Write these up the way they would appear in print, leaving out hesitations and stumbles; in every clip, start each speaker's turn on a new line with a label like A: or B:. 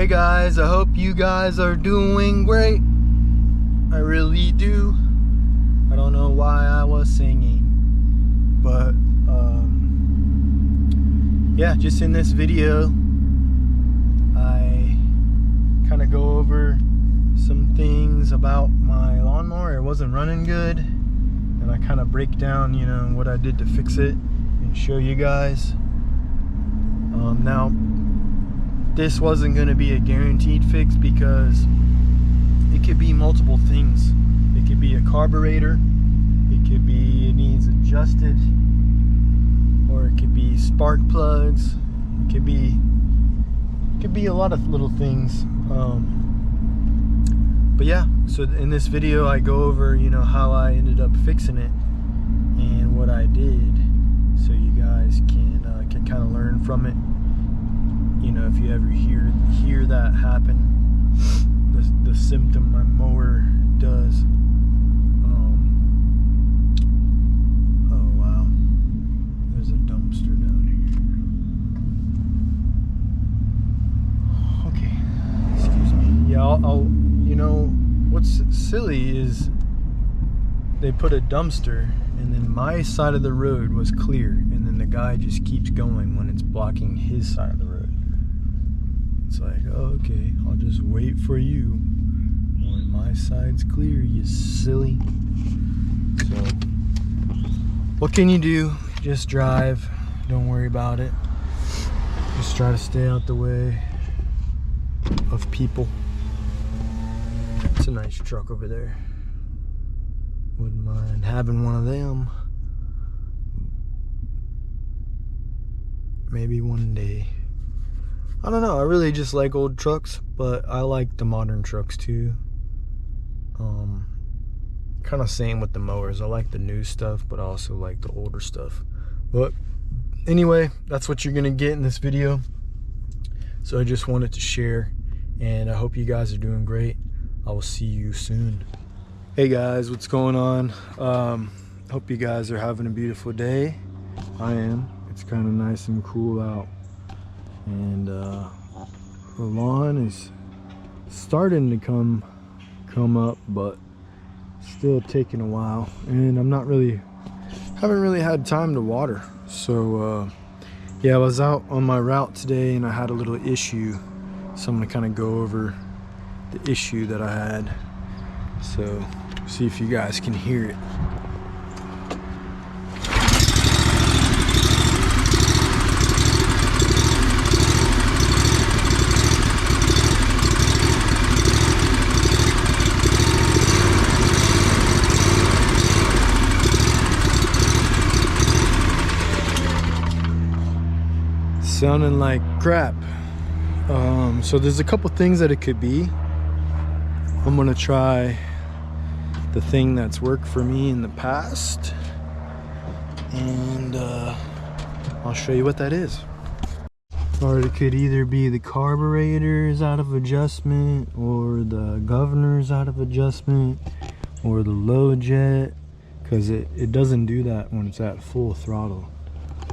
A: Hey guys, I hope you guys are doing great. I really do. I don't know why I was singing, but yeah, just in this video I kind of go over some things about my lawnmower. It wasn't running good, and I kind of break down, you know, what I did to fix it and show you guys. Now this wasn't going to be a guaranteed fix because it could be multiple things. It could be a carburetor, it could be it needs adjusted, or it could be spark plugs, it could be a lot of little things. But yeah, so in this video I go over, you know, how I ended up fixing it and what I did, so you guys can kind of learn from it. You know, if you ever hear that happen, the symptom my mower does. Oh wow, there's a dumpster down here. Okay, excuse me. Yeah, I'll you know, what's silly is they put a dumpster and then my side of the road was clear, and then the guy just keeps going when it's blocking his side of the road. It's like, oh, okay, I'll just wait for you when my side's clear, you silly. So what can you do? Just drive, don't worry about it. Just try to stay out the way of people. It's a nice truck over there. Wouldn't mind having one of them. Maybe one day. I don't know, I really just like old trucks, but I like the modern trucks too. Kind of same with the mowers. I like the new stuff, but I also like the older stuff. But anyway, that's what you're gonna get in this video. So I just wanted to share, and I hope you guys are doing great. I will see you soon. Hey guys, what's going on? Hope you guys are having a beautiful day. I am. It's kind of nice and cool out, and the lawn is starting to come up, but still taking a while, and haven't really had time to water. So yeah, I was out on my route today and I had a little issue, so I'm gonna kind of go over the issue that I had, so see if you guys can hear it. Sounding like crap. So there's a couple things that it could be. I'm gonna try the thing that's worked for me in the past, and I'll show you what that is. Or it could either be the carburetors out of adjustment, or the governors out of adjustment, or the low jet, because it doesn't do that when it's at full throttle.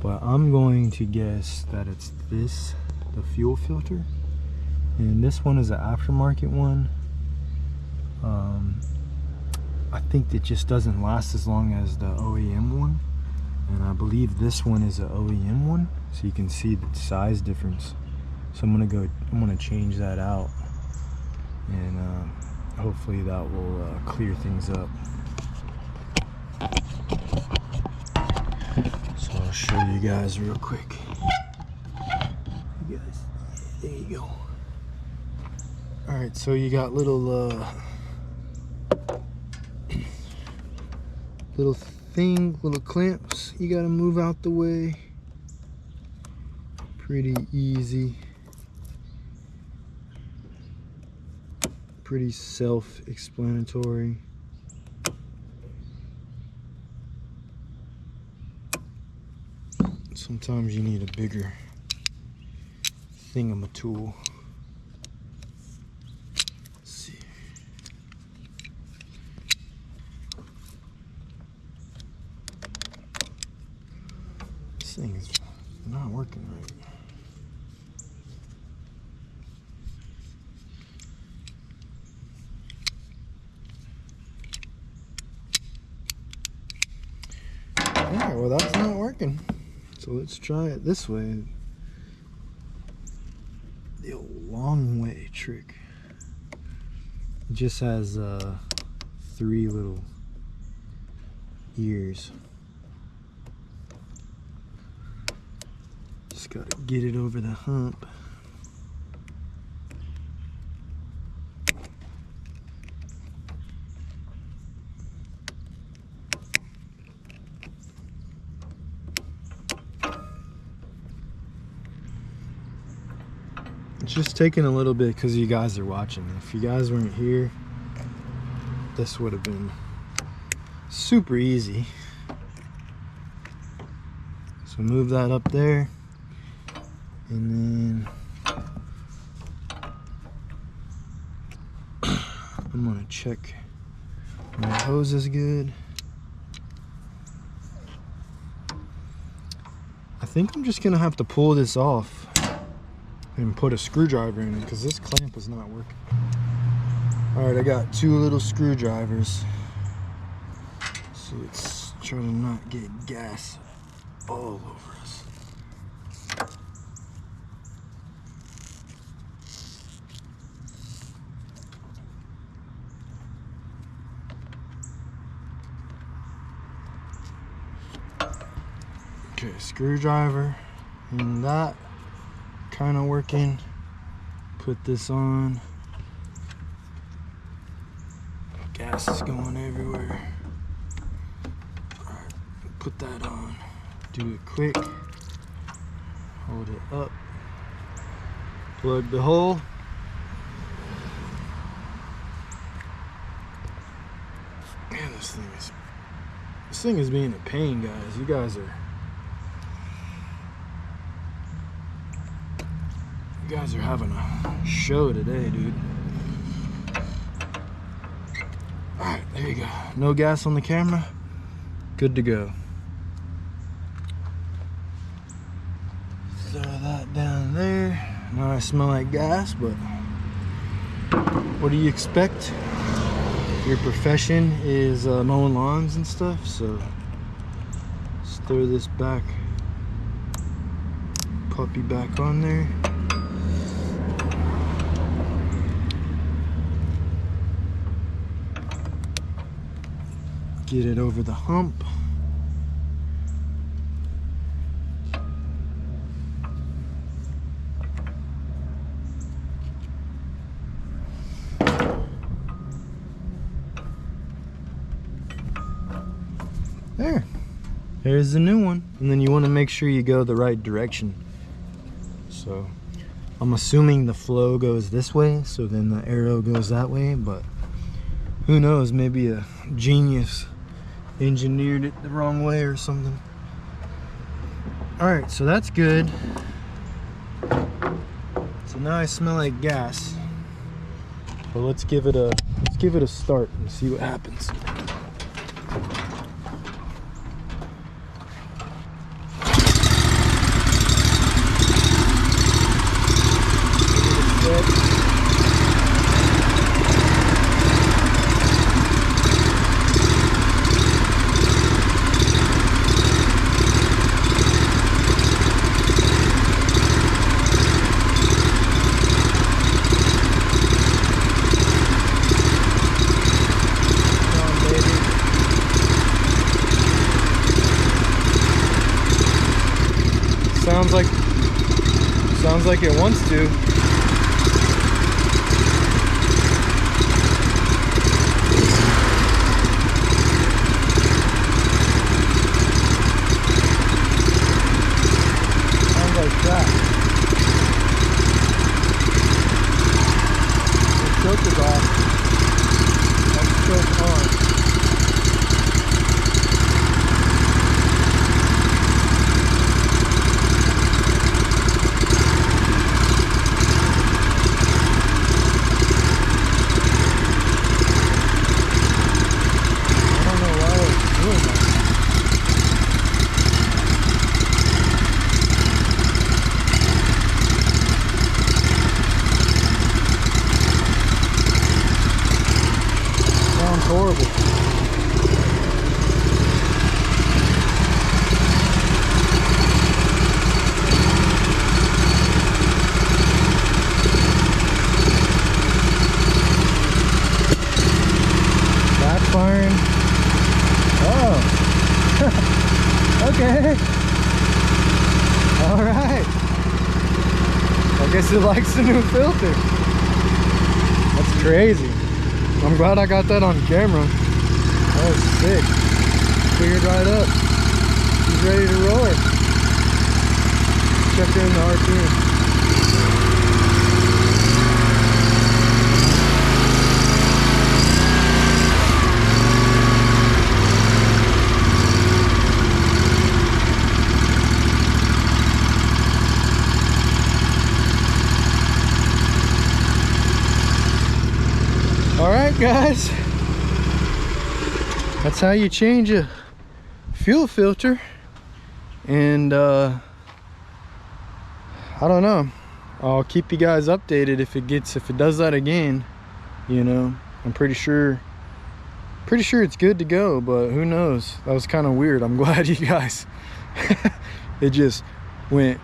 A: But I'm going to guess that it's this, the fuel filter, and this one is an aftermarket one. I think it just doesn't last as long as the OEM one, and I believe this one is an OEM one, so you can see the size difference. So I'm gonna change that out, and hopefully that will clear things up. So I'll show you guys real quick. You guys, there you go. All right, so you got little little clamps you gotta move out the way. Pretty easy, pretty self-explanatory. Sometimes you need a bigger thingamabob. Let's see. This thing is not working right. well, that's not working. So let's try it this way. The old long way trick. It just has 3 little ears. Just gotta get it over the hump. It's just taking a little bit because you guys are watching. If you guys weren't here, this would have been super easy. So move that up there, and then I'm gonna check my hose is good. I think I'm just gonna have to pull this off and put a screwdriver in it because this clamp is not working. Alright, I got 2 little screwdrivers. So let's try to not get gas all over us. Okay, screwdriver and that kind of working. Put this on. Gas is going everywhere. Alright, put that on. Do it quick. Hold it up. Plug the hole. Man, this thing is being a pain, guys. You guys are having a show today, dude. Alright, there you go. No gas on the camera. Good to go. Throw that down there. Now I smell like gas, but what do you expect? Your profession is mowing lawns and stuff, so let's throw this puppy back on there. Get it over the hump. There's the new one. And then you want to make sure you go the right direction. So I'm assuming the flow goes this way, so then the arrow goes that way, but who knows, maybe a genius engineered it the wrong way or something. Alright, so that's good. So now I smell like gas. But let's give it a start and see what happens. Sounds like it wants to. Sounds like that. The choke is off. Let's choke on. guess it likes the new filter. That's crazy. I'm glad I got that on camera. That was sick. Cleared right up. He's ready to roar. Check in the RPM. All right, guys, that's how you change a fuel filter. And I don't know, I'll keep you guys updated if it does that again. You know, I'm pretty sure it's good to go, but who knows. That was kind of weird. I'm glad you guys it just went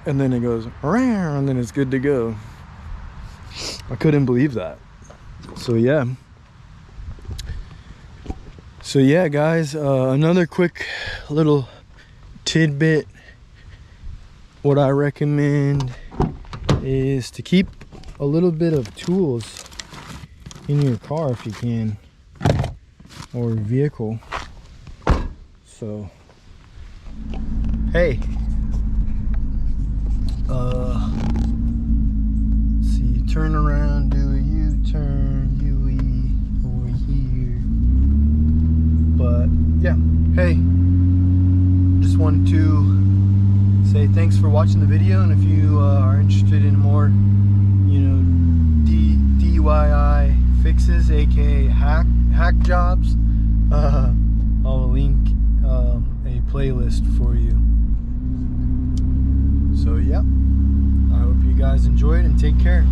A: and then it goes around and then it's good to go. I couldn't believe that. So yeah, guys, another quick little tidbit. What I recommend is to keep a little bit of tools in your car if you can, or vehicle. So hey, let's see, turn around, do a U-turn, UE over here. But yeah, hey, just wanted to say thanks for watching the video, and if you are interested in more, you know, DIY fixes, aka hack jobs, I'll link a playlist for you. So yeah, I hope you guys enjoyed and take care.